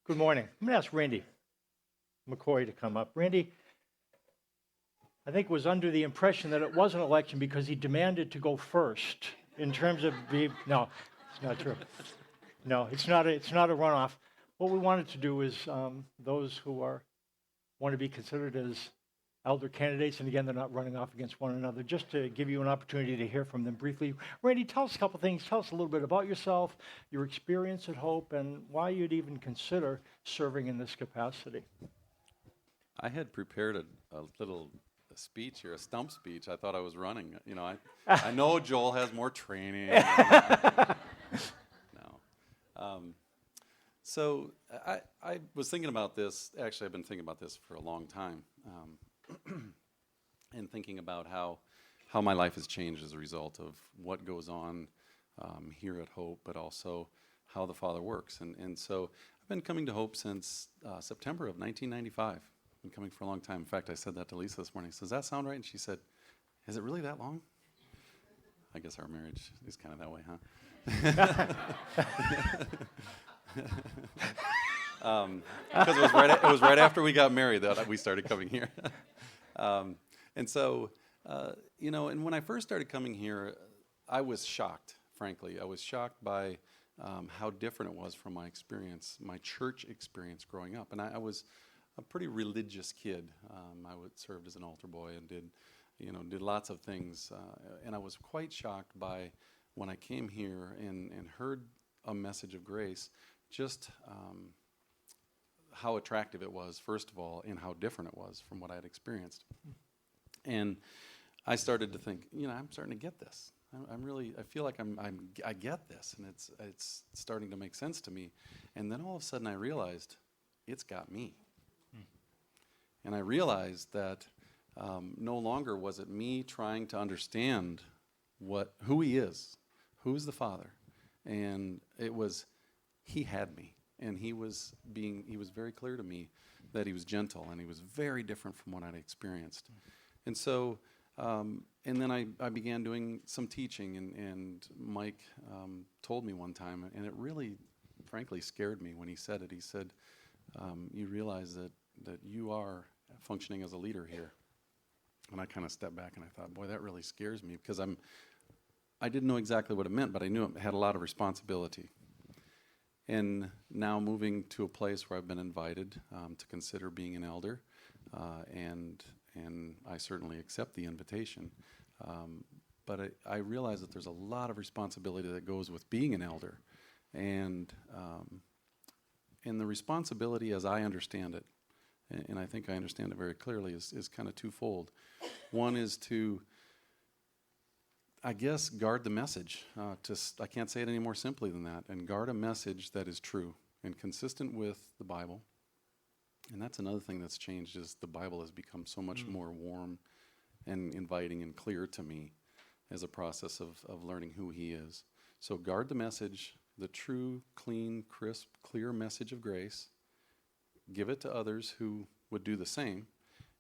Good morning. I'm going to ask Randy McCoy to come up. Randy, I think, was under the impression that it was an election because he demanded to go first in terms of no, it's not true. No, it's not a runoff. What we wanted to do is those who want to be considered as elder candidates, and again, they're not running off against one another, just to give you an opportunity to hear from them briefly. Randy, tell us a couple things. Tell us a little bit about yourself, your experience at Hope, and why you'd even consider serving in this capacity. I had prepared a little speech here, a stump speech. I thought I was running. You know, I know Joel has more training. No. So I was thinking about this. Actually, I've been thinking about this for a long time. And thinking about how my life has changed as a result of what goes on here at Hope, but also how the Father works. And so I've been coming to Hope since September of 1995. I've been coming for a long time. In fact, I said that to Lisa this morning. Does that sound right? And she said, is it really that long? I guess our marriage is kind of that way, huh? Because it was right after we got married that we started coming here. And so, and when I first started coming here, I was shocked, frankly. I was shocked by how different it was from my experience, my church experience growing up. And I was a pretty religious kid. I served as an altar boy and did lots of things. And I was quite shocked by when I came here and heard a message of grace, just how attractive it was, first of all, and how different it was from what I had experienced. And I started to think, I'm starting to get this. I feel like I get this, and it's starting to make sense to me. And then all of a sudden I realized it's got me. And I realized that no longer was it me trying to understand who he is, who's the Father. And it was, he had me. And he was very clear to me that he was gentle, and he was very different from what I'd experienced. And so, and then I began doing some teaching, and Mike told me one time, and it really, frankly, scared me when he said it. He said, you realize that you are functioning as a leader here. And I kind of stepped back and I thought, boy, that really scares me, because I didn't know exactly what it meant, but I knew it had a lot of responsibility. And now moving to a place where I've been invited to consider being an elder, and I certainly accept the invitation. But I realize that there's a lot of responsibility that goes with being an elder. And the responsibility, as I understand it, and I think I understand it very clearly, is kind of twofold. One is to, I guess, guard the message. I can't say it any more simply than that. And guard a message that is true and consistent with the Bible. And that's another thing that's changed, is the Bible has become so much more warm and inviting and clear to me as a process of learning who he is. So guard the message, the true, clean, crisp, clear message of grace. Give it to others who would do the same.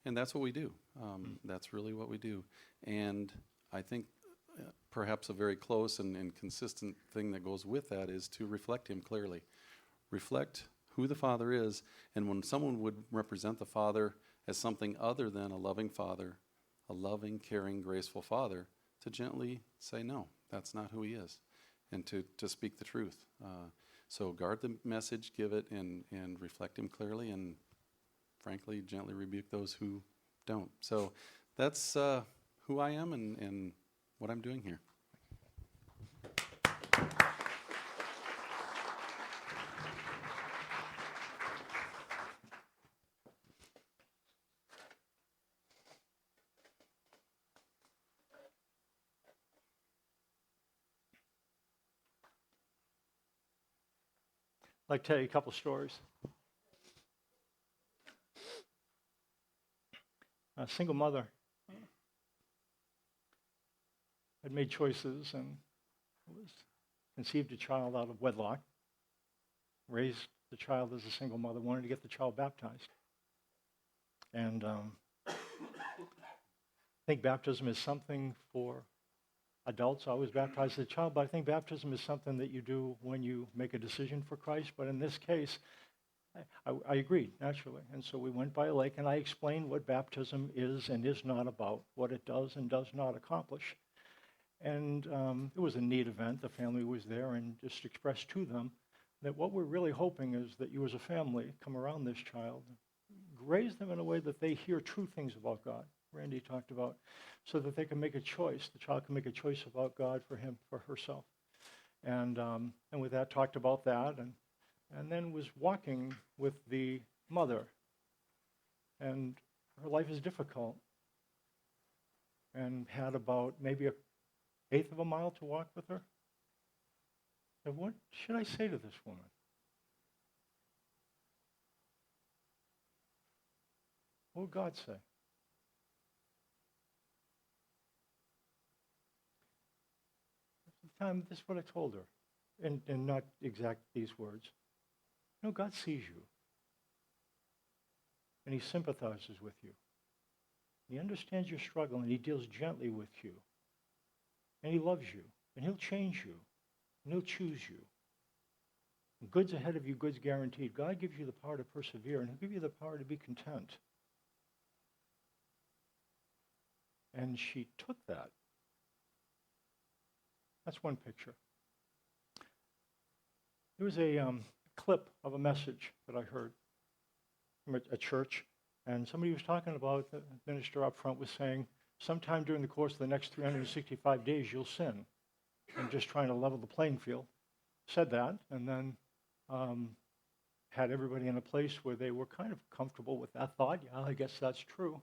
And that's what we do. That's really what we do. And I think perhaps a very close and consistent thing that goes with that is to reflect him clearly. Reflect who the Father is, and when someone would represent the Father as something other than a loving Father, a loving, caring, graceful Father, to gently say, no, that's not who he is, and to speak the truth. So guard the message, give it, and reflect him clearly, and frankly, gently rebuke those who don't. So that's who I am and what I'm doing here. I'd like to tell you a couple stories. A single mother had made choices and conceived a child out of wedlock, raised the child as a single mother, wanted to get the child baptized. And I think baptism is something for adults. I was baptized as a child, but I think baptism is something that you do when you make a decision for Christ. But in this case, I agreed, naturally. And so we went by a lake, and I explained what baptism is and is not about, what it does and does not accomplish. And it was a neat event. The family was there, and just expressed to them that what we're really hoping is that you as a family come around this child, raise them in a way that they hear true things about God. Randy talked about, so that they can make a choice. The child can make a choice about God for him, for herself. And with that, talked about that, and then was walking with the mother. And her life is difficult. And had about maybe 1/8 of a mile to walk with her. And what should I say to this woman? What would God say? At the time, this is what I told her, and not exact these words. No, God sees you, and he sympathizes with you. He understands your struggle, and he deals gently with you, and he loves you, and he'll change you, and he'll choose you. And good's ahead of you, good's guaranteed. God gives you the power to persevere, and he'll give you the power to be content. And she took that. That's one picture. There was a clip of a message that I heard from a church, and somebody was talking about, the minister up front was saying, sometime during the course of the next 365 days, you'll sin. And just trying to level the playing field. Said that, and then had everybody in a place where they were kind of comfortable with that thought. Yeah, I guess that's true.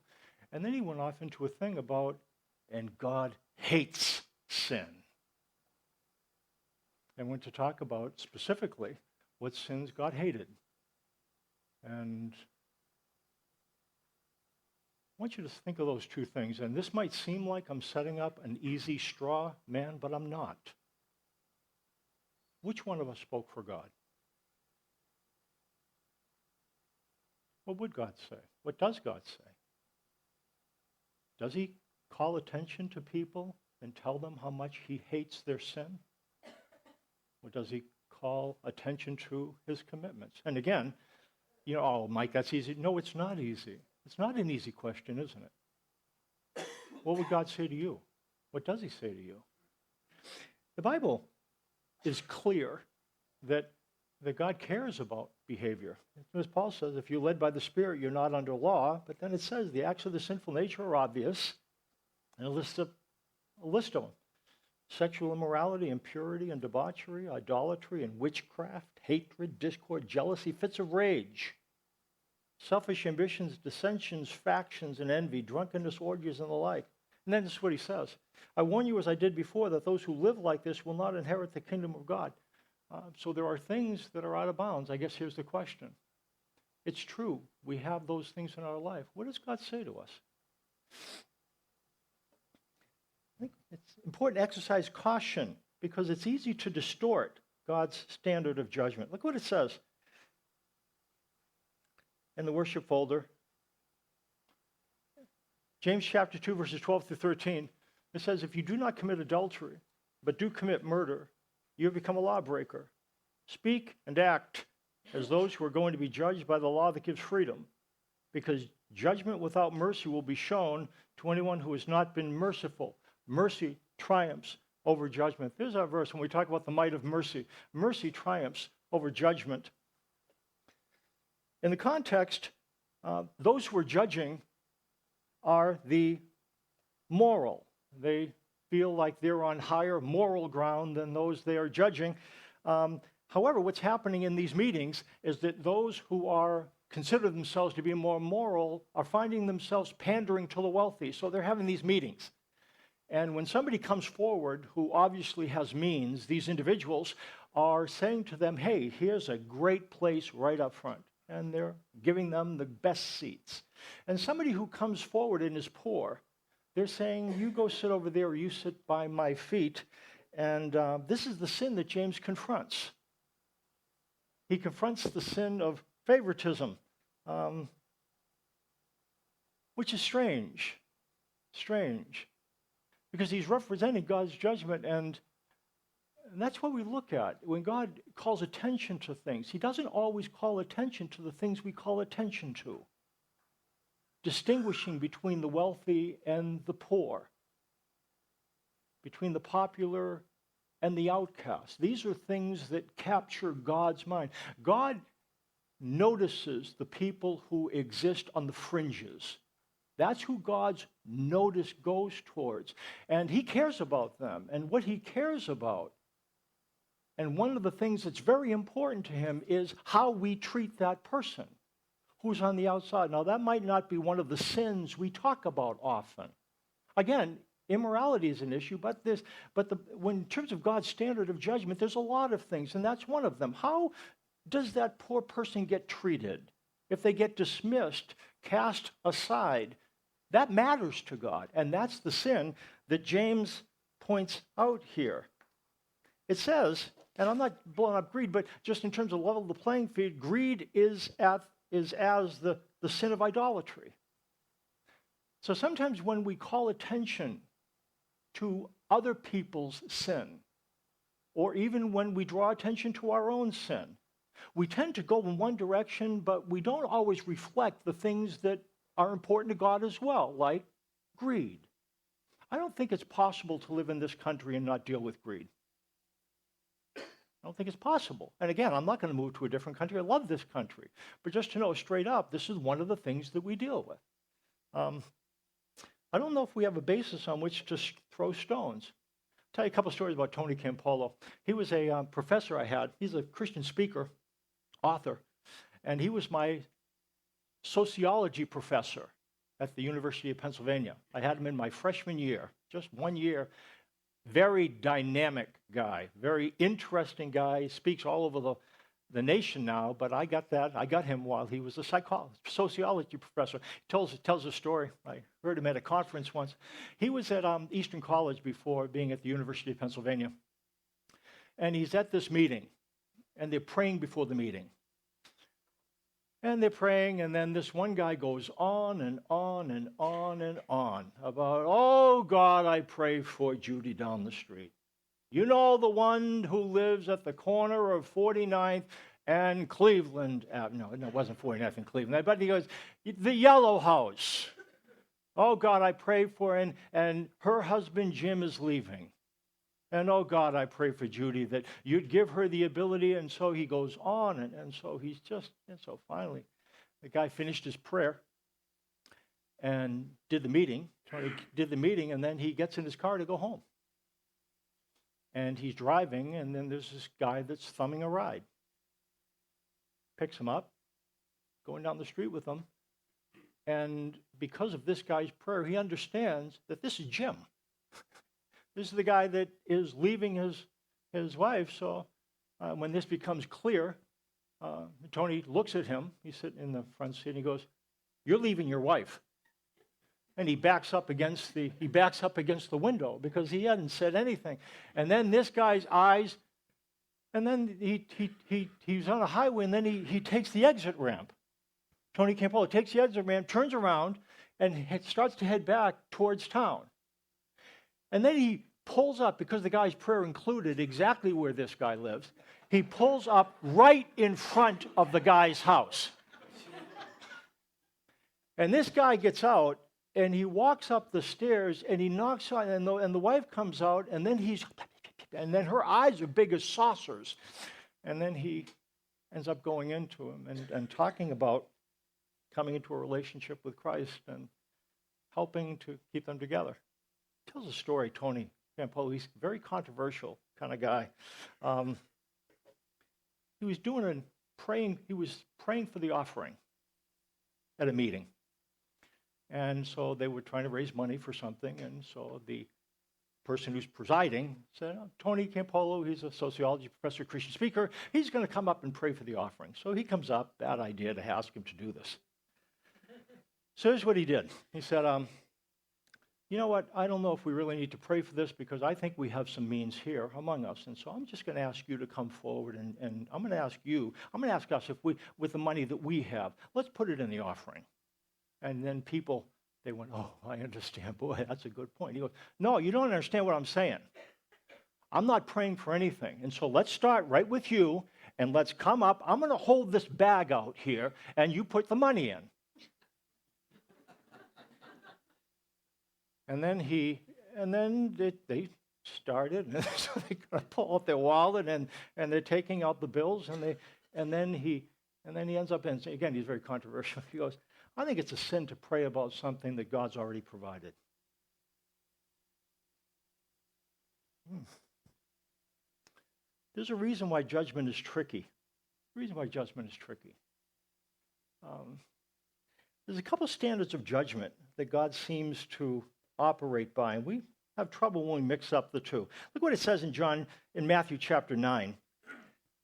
And then he went off into a thing about, and God hates sin. And went to talk about specifically what sins God hated. And I want you to think of those two things. And this might seem like I'm setting up an easy straw man, but I'm not. Which one of us spoke for God? What would God say? What does God say? Does he call attention to people and tell them how much he hates their sin? Or does he call attention to his commitments? And again, oh, Mike, that's easy. No, it's not easy. It's not an easy question, isn't it? What would God say to you? What does he say to you? The Bible is clear that God cares about behavior. As Paul says, if you're led by the Spirit, you're not under law. But then it says the acts of the sinful nature are obvious. And a list of them. Sexual immorality, impurity, and debauchery, idolatry, and witchcraft, hatred, discord, jealousy, fits of rage, selfish ambitions, dissensions, factions, and envy, drunkenness, orgies, and the like. And then this is what he says. I warn you, as I did before, that those who live like this will not inherit the kingdom of God. So there are things that are out of bounds. I guess here's the question. It's true. We have those things in our life. What does God say to us? I think it's important to exercise caution because it's easy to distort God's standard of judgment. Look what it says in the worship folder. James chapter 2, verses 12 through 13. It says, if you do not commit adultery, but do commit murder, you have become a lawbreaker. Speak and act as those who are going to be judged by the law that gives freedom, because judgment without mercy will be shown to anyone who has not been merciful. Mercy triumphs over judgment. There's our verse when we talk about the might of mercy. Mercy triumphs over judgment. In the context, those who are judging are the moral. They feel like they're on higher moral ground than those they are judging. However, what's happening in these meetings is that those who consider themselves to be more moral are finding themselves pandering to the wealthy. So they're having these meetings. And when somebody comes forward who obviously has means, these individuals are saying to them, hey, here's a great place right up front. And they're giving them the best seats. And somebody who comes forward and is poor, they're saying, you go sit over there or you sit by my feet. And this is the sin that James confronts. He confronts the sin of favoritism, which is strange. Strange. Because he's representing God's judgment, and And that's what we look at. When God calls attention to things, he doesn't always call attention to the things we call attention to. Distinguishing between the wealthy and the poor, between the popular and the outcast. These are things that capture God's mind. God notices the people who exist on the fringes. That's who God's notice goes towards. And he cares about them. And what he cares about, and one of the things that's very important to him, is how we treat that person who's on the outside. Now, that might not be one of the sins we talk about often. Again, immorality is an issue, when in terms of God's standard of judgment, there's a lot of things, and that's one of them. How does that poor person get treated? If they get dismissed, cast aside, that matters to God, and that's the sin that James points out here. It says, and I'm not blowing up greed, but just in terms of level of the playing field, greed is as the sin of idolatry. So sometimes when we call attention to other people's sin, or even when we draw attention to our own sin, we tend to go in one direction, but we don't always reflect the things that are important to God as well, like greed. I don't think it's possible to live in this country and not deal with greed. I don't think it's possible. And again, I'm not going to move to a different country. I love this country. But just to know straight up, this is one of the things that we deal with. I don't know if we have a basis on which to throw stones. I'll tell you a couple stories about Tony Campolo. He was a professor I had. He's a Christian speaker, author, and he was my sociology professor at the University of Pennsylvania. I had him in my freshman year, just 1 year. Very dynamic guy, very interesting guy. He speaks all over the nation now, but I got him while he was a sociology professor. He tells a story. I heard him at a conference once. He was at Eastern College before being at the University of Pennsylvania. And he's at this meeting, and they're praying before the meeting. And they're praying, and then this one guy goes on and on and on and on about, oh, God, I pray for Judy down the street. You know, the one who lives at the corner of 49th and Cleveland. No, it wasn't 49th and Cleveland. But he goes, the yellow house. Oh, God, I pray for her, and her husband, Jim, is leaving. And, oh, God, I pray for Judy that you'd give her the ability. And so he goes on, and so so finally, the guy finished his prayer and did the meeting. Tony did the meeting, and then he gets in his car to go home. And he's driving, and then there's this guy that's thumbing a ride. Picks him up, going down the street with him. And because of this guy's prayer, he understands that this is Jim. This is the guy that is leaving his wife. So when this becomes clear, Tony looks at him. He's sitting in the front seat, and he goes, "You're leaving your wife." And he backs up against the window because he hadn't said anything. And then this guy's eyes, and then he's on a highway, and then he takes the exit ramp. Tony Campolo takes the exit ramp, turns around, and starts to head back towards town. And then he pulls up, because the guy's prayer included exactly where this guy lives. He pulls up right in front of the guy's house. And this guy gets out, and he walks up the stairs, and he knocks on, and the wife comes out, and then her eyes are big as saucers. And then he ends up going into him and talking about coming into a relationship with Christ and helping to keep them together. He tells a story, Tony Campolo. He's a very controversial kind of guy. He was praying for the offering at a meeting. And so they were trying to raise money for something, and so the person who's presiding said, Tony Campolo, he's a sociology professor, Christian speaker, he's going to come up and pray for the offering. So he comes up, bad idea to ask him to do this. So here's what he did. He said, you know what, I don't know if we really need to pray for this because I think we have some means here among us. And so I'm just going to ask you to come forward, and I'm going to ask us if we, with the money that we have, let's put it in the offering. And then people, they went, oh, I understand. Boy, that's a good point. He goes, no, you don't understand what I'm saying. I'm not praying for anything. And so let's start right with you, and let's come up. I'm going to hold this bag out here, and you put the money in. And then they started, and so they pull out their wallet, and they're taking out the bills, and then he ends up in, again, he's very controversial. He goes, I think it's a sin to pray about something that God's already provided. There's a reason why judgment is tricky. There's a couple standards of judgment that God seems to operate by, and we have trouble when we mix up the two. Look what it says in Matthew chapter 9,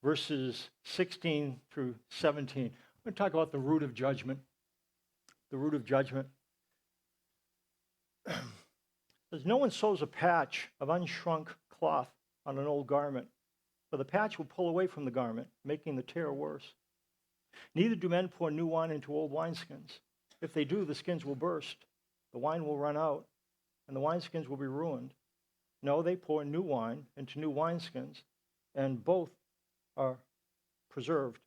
verses 16 through 17. We're going to talk about the root of judgment. The root of judgment. It says, no one sews a patch of unshrunk cloth on an old garment, for the patch will pull away from the garment, making the tear worse. Neither do men pour new wine into old wineskins. If they do, the skins will burst, the wine will run out, and the wineskins will be ruined. No, they pour new wine into new wineskins, and both are preserved.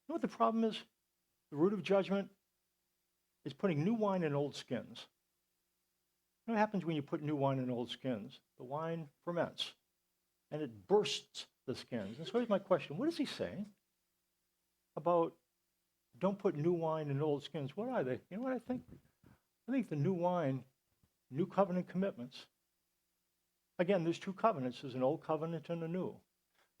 You know what the problem is? The root of judgment is putting new wine in old skins. You know what happens when you put new wine in old skins? The wine ferments, and it bursts the skins. And so here's my question. What is he saying about don't put new wine in old skins? What are they? You know what I think? I think the new wine, new covenant commitments. Again, there's two covenants. There's an old covenant and a new.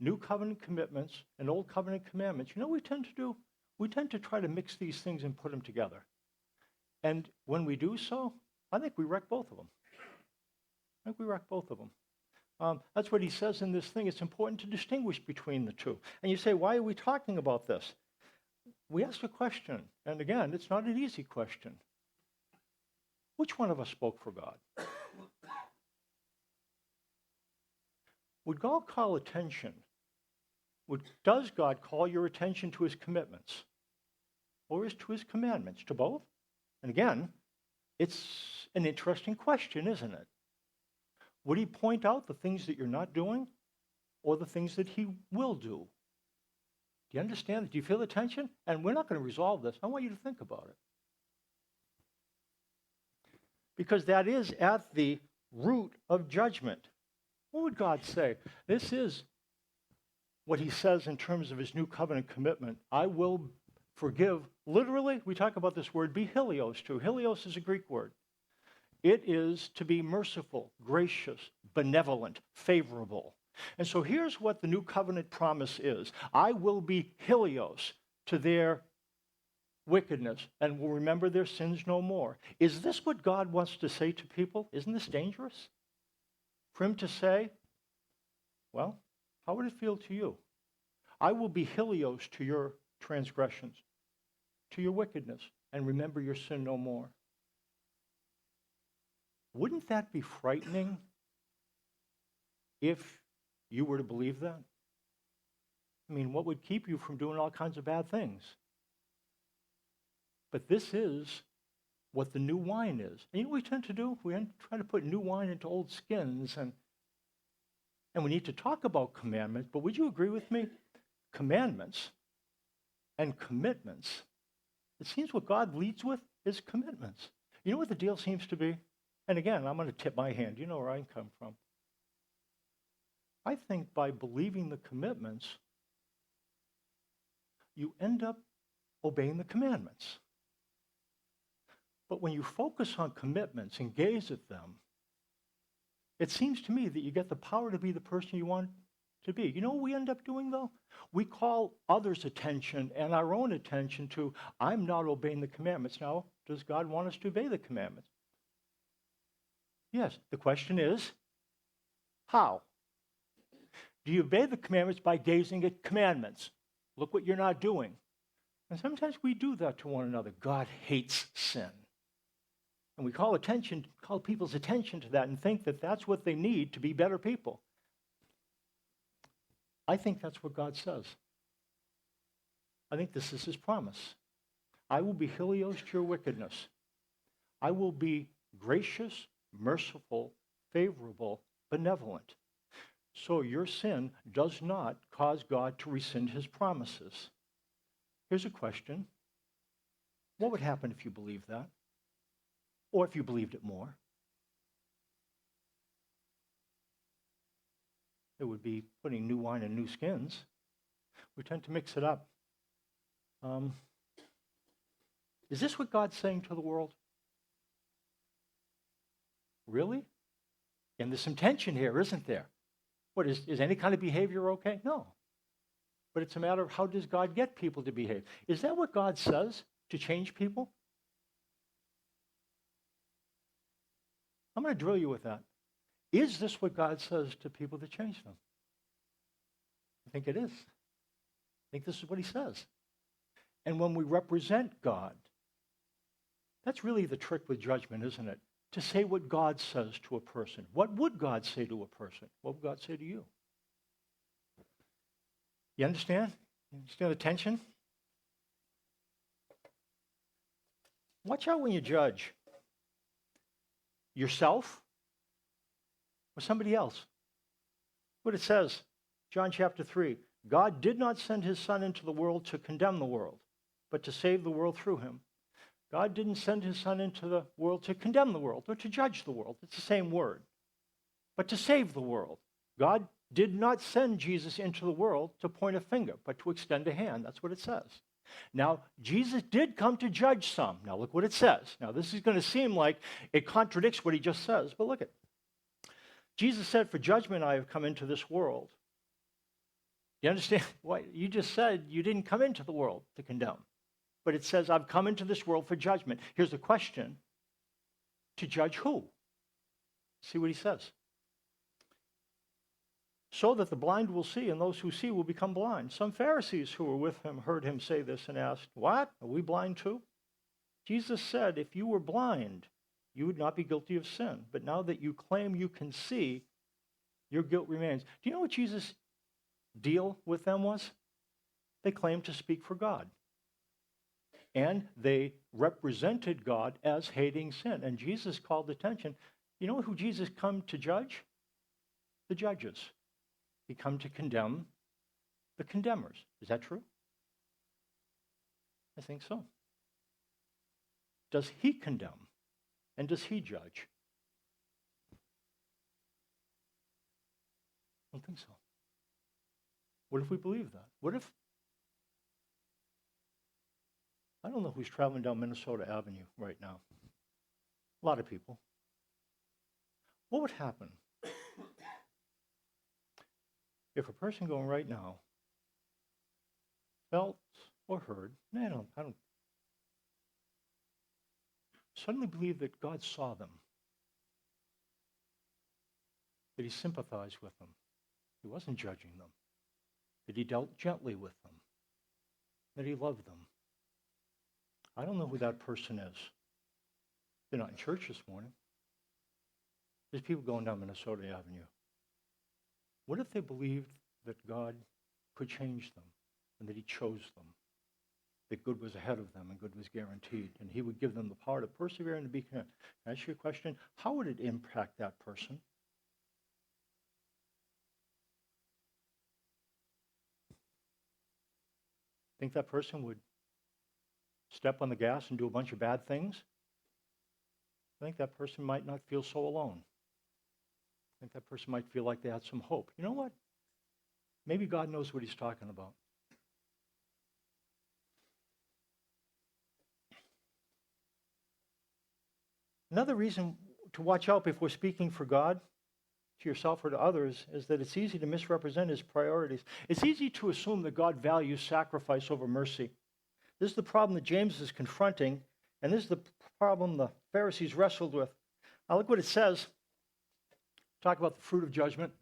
New covenant commitments and old covenant commandments. You know what we tend to do? We tend to try to mix these things and put them together. And when we do so, I think we wreck both of them. That's what he says in this thing. It's important to distinguish between the two. And you say, why are we talking about this? We ask a question, and again, it's not an easy question. Which one of us spoke for God? Would God call attention? Does God call your attention to his commitments? Or is to his commandments? To both? And again, it's an interesting question, isn't it? Would he point out the things that you're not doing or the things that he will do? Do you understand? Do you feel the tension? And we're not going to resolve this. I want you to think about it. Because that is at the root of judgment. What would God say? This is what he says in terms of his new covenant commitment. I will forgive. Literally, we talk about this word bihilios too. Hilios is a Greek word. It is to be merciful, gracious, benevolent, favorable. And so here's what the new covenant promise is. I will be hilios to their wickedness and will remember their sins no more. Is this what God wants to say to people? Isn't this dangerous? For him to say, well, how would it feel to you? I will be hilios to your transgressions, to your wickedness, and remember your sin no more. Wouldn't that be frightening if you were to believe that? I mean, what would keep you from doing all kinds of bad things? But this is what the new wine is. And you know what we tend to do? We try to put new wine into old skins, and we need to talk about commandments, but would you agree with me? Commandments and commitments. It seems what God leads with is commitments. You know what the deal seems to be? And again, I'm going to tip my hand. You know where I come from. I think by believing the commitments, you end up obeying the commandments. But when you focus on commitments and gaze at them, it seems to me that you get the power to be the person you want to be. You know what we end up doing, though? We call others' attention and our own attention to, I'm not obeying the commandments. Now, does God want us to obey the commandments? Yes. The question is, how? Do you obey the commandments by gazing at commandments? Look what you're not doing. And sometimes we do that to one another. God hates sin. And we call people's attention to that and think that that's what they need to be better people. I think that's what God says. I think this is his promise. I will be hilios to your wickedness. I will be gracious, merciful, favorable benevolent. So your sin does not cause God to rescind his promises. Here's a question. What would happen if you believed that? Or if you believed it more? It would be putting new wine in new skins. We tend to mix it up. Is this what God's saying to the world? Really? And there's some tension here, isn't there? What, is any kind of behavior okay? No. But it's a matter of how does God get people to behave? Is that what God says to change people? I'm going to drill you with that. Is this what God says to people to change them? I think it is. I think this is what he says. And when we represent God, that's really the trick with judgment, isn't it? To say what God says to a person. What would God say to a person? What would God say to you? You understand? You understand the tension? Watch out when you judge. Yourself or somebody else. What it says, John chapter 3, God did not send his Son into the world to condemn the world, but to save the world through him. God didn't send his Son into the world to condemn the world or to judge the world. It's the same word. But to save the world. God did not send Jesus into the world to point a finger, but to extend a hand. That's what it says. Now, Jesus did come to judge some. Now, look what it says. Now, this is going to seem like it contradicts what he just says, but look at it. Jesus said, for judgment I have come into this world. You understand? What you just said, you didn't come into the world to condemn. But it says, I've come into this world for judgment. Here's the question. To judge who? See what he says. So that the blind will see, and those who see will become blind. Some Pharisees who were with him heard him say this and asked, what? Are we blind too? Jesus said, if you were blind, you would not be guilty of sin. But now that you claim you can see, your guilt remains. Do you know what Jesus' deal with them was? They claimed to speak for God. And they represented God as hating sin. And Jesus called attention. You know who Jesus come to judge? The judges. He come to condemn the condemners. Is that true? I think so. Does he condemn? And does he judge? I don't think so. What if we believe that? What if, I don't know who's traveling down Minnesota Avenue right now. A lot of people. What would happen if a person going right now felt or heard, I don't suddenly believe that God saw them, that he sympathized with them, he wasn't judging them, that he dealt gently with them, that he loved them. I don't know who that person is. They're not in church this morning. There's people going down Minnesota Avenue. What if they believed that God could change them and that he chose them, that good was ahead of them and good was guaranteed, and he would give them the power to persevere and to be content? Can I ask you a question? How would it impact that person? Think that person would step on the gas and do a bunch of bad things? I think that person might not feel so alone. I think that person might feel like they had some hope. You know what? Maybe God knows what he's talking about. Another reason to watch out if we're speaking for God, to yourself or to others, is that it's easy to misrepresent his priorities. It's easy to assume that God values sacrifice over mercy. This is the problem that James is confronting, and this is the problem the Pharisees wrestled with. Now look what it says. Talk about the fruit of judgment.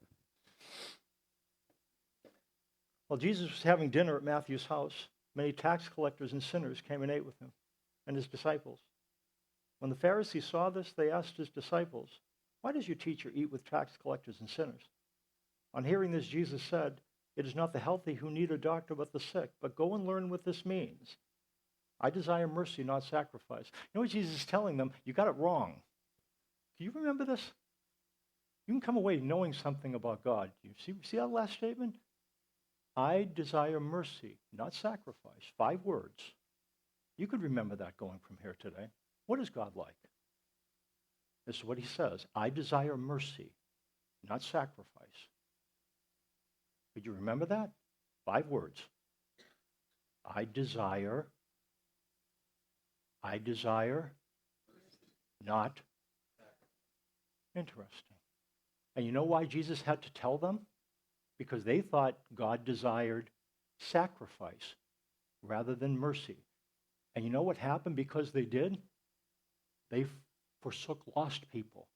While Jesus was having dinner at Matthew's house, many tax collectors and sinners came and ate with him and his disciples. When the Pharisees saw this, they asked his disciples, why does your teacher eat with tax collectors and sinners? On hearing this, Jesus said, it is not the healthy who need a doctor, but the sick. But go and learn what this means. I desire mercy, not sacrifice. You know what Jesus is telling them? You got it wrong. Do you remember this? You can come away knowing something about God. You see that last statement? I desire mercy, not sacrifice. 5 words. You could remember that going from here today. What is God like? This is what he says. I desire mercy, not sacrifice. Could you remember that? 5 words. I desire, not. Interesting. And you know why Jesus had to tell them? Because they thought God desired sacrifice rather than mercy. And you know what happened because they did? They forsook lost people.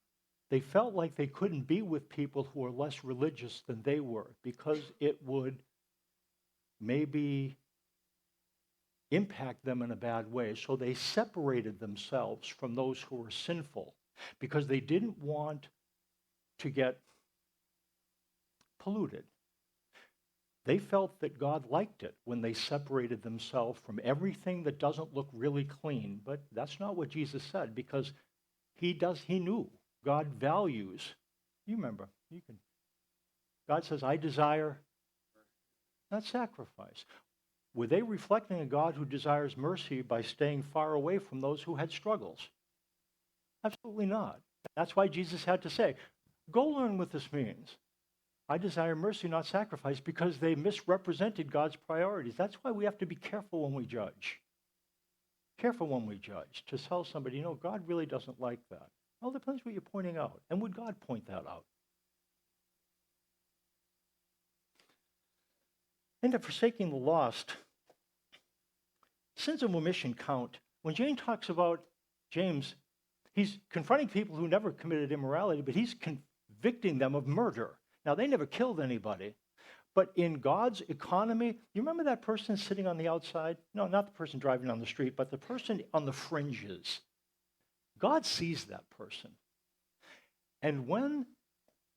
They felt like they couldn't be with people who were less religious than they were because it would maybe impact them in a bad way. So they separated themselves from those who were sinful because they didn't want to get polluted. They felt that God liked it when they separated themselves from everything that doesn't look really clean. But that's not what Jesus said, because he knew God values. You remember, God says, I desire not sacrifice. Were they reflecting a God who desires mercy by staying far away from those who had struggles? Absolutely not. That's why Jesus had to say, go learn what this means. I desire mercy, not sacrifice, because they misrepresented God's priorities. That's why we have to be careful when we judge. Careful when we judge, to tell somebody, God really doesn't like that. Well, it depends what you're pointing out. And would God point that out? Into forsaking the lost, sins of omission count. When James talks about James, he's confronting people who never committed immorality, but he's convicting them of murder. Now, they never killed anybody, but in God's economy, you remember that person sitting on the outside? No, not the person driving on the street, but the person on the fringes. God sees that person. And when,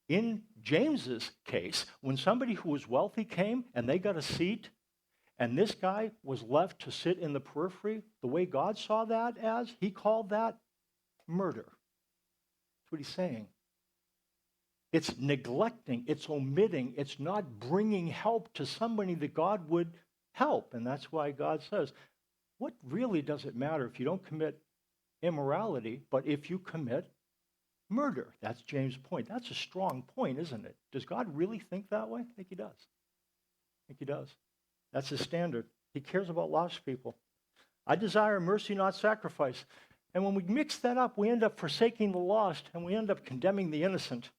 in James's case, when somebody who was wealthy came and they got a seat, and this guy was left to sit in the periphery, the way God saw that as, he called that murder. That's what he's saying. It's neglecting, it's omitting, it's not bringing help to somebody that God would help. And that's why God says, what really does it matter if you don't commit immorality, but if you commit murder? That's James' point. That's a strong point, isn't it? Does God really think that way? I think he does. I think he does. That's his standard. He cares about lost people. I desire mercy, not sacrifice. And when we mix that up, we end up forsaking the lost, and we end up condemning the innocent.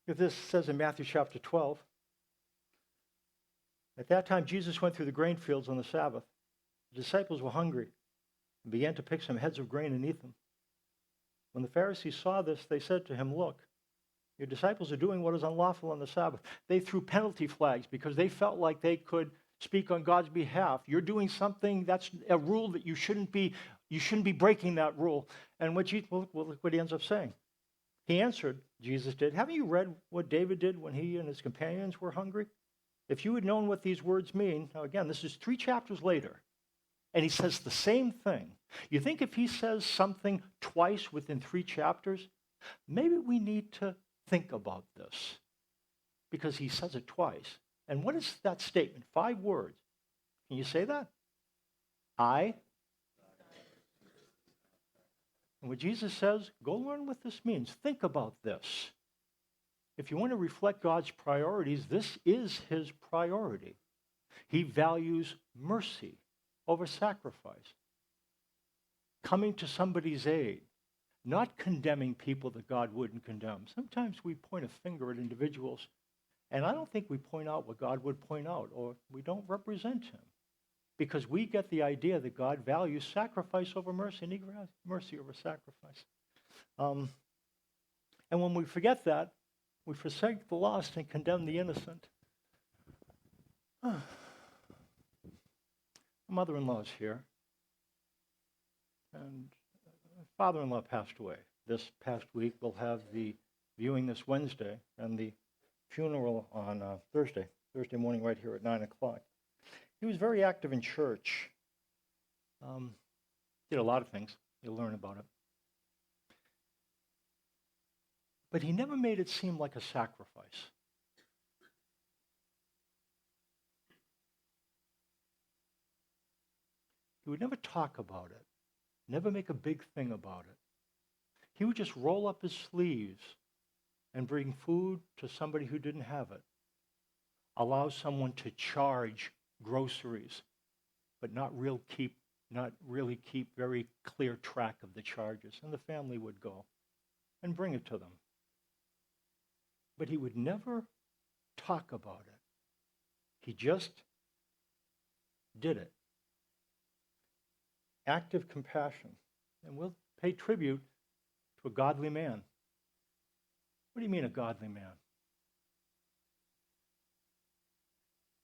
This says in Matthew chapter 12, at that time Jesus went through the grain fields on the Sabbath. The disciples were hungry and began to pick some heads of grain and eat them. When the Pharisees saw this, they said to him, look, your disciples are doing what is unlawful on the Sabbath. They threw penalty flags because they felt like they could speak on God's behalf. You're doing something, that's a rule that you shouldn't be breaking that rule. And look what he ends up saying. He answered, Jesus did, haven't you read what David did when he and his companions were hungry? If you had known what these words mean, now again, this is 3 chapters later, and he says the same thing. You think if he says something twice within 3 chapters, maybe we need to think about this, because he says it twice. And what is that statement? 5 words. Can you say that? And what Jesus says, go learn what this means. Think about this. If you want to reflect God's priorities, this is his priority. He values mercy over sacrifice. Coming to somebody's aid, not condemning people that God wouldn't condemn. Sometimes we point a finger at individuals, and I don't think we point out what God would point out, or we don't represent him. Because we get the idea that God values sacrifice over mercy, and he values mercy over sacrifice. And when we forget that, we forsake the lost and condemn the innocent. My mother-in-law's here, and my father-in-law passed away. This past week, we'll have the viewing this Wednesday, and the funeral on Thursday morning right here at 9 o'clock. He was very active in church. Did a lot of things. You'll learn about it. But he never made it seem like a sacrifice. He would never talk about it, never make a big thing about it. He would just roll up his sleeves and bring food to somebody who didn't have it. Allow someone to charge groceries, but not really keep very clear track of the charges. And the family would go and bring it to them. But he would never talk about it. He just did it. Active compassion. And we'll pay tribute to a godly man. What do you mean a godly man?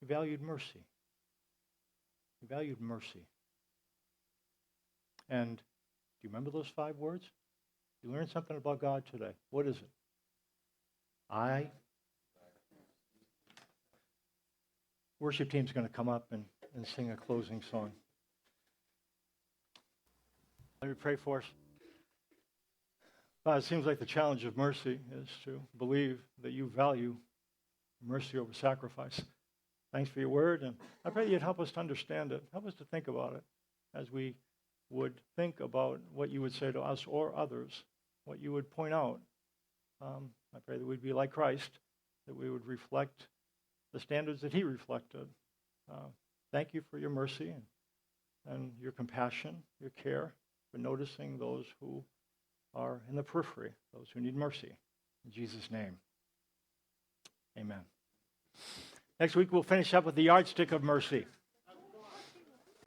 He valued mercy. He valued mercy. And do you remember those 5 words? You learned something about God today. What is it? Worship team's going to come up and sing a closing song. Let me pray for us. It seems like the challenge of mercy is to believe that you value mercy over sacrifice. Thanks for your word, and I pray you'd help us to understand it. Help us to think about it as we would think about what you would say to us or others, what you would point out. I pray that we'd be like Christ, that we would reflect the standards that he reflected. Thank you for your mercy and your compassion, your care, for noticing those who are in the periphery, those who need mercy. In Jesus' name, amen. Next week, we'll finish up with the yardstick of mercy.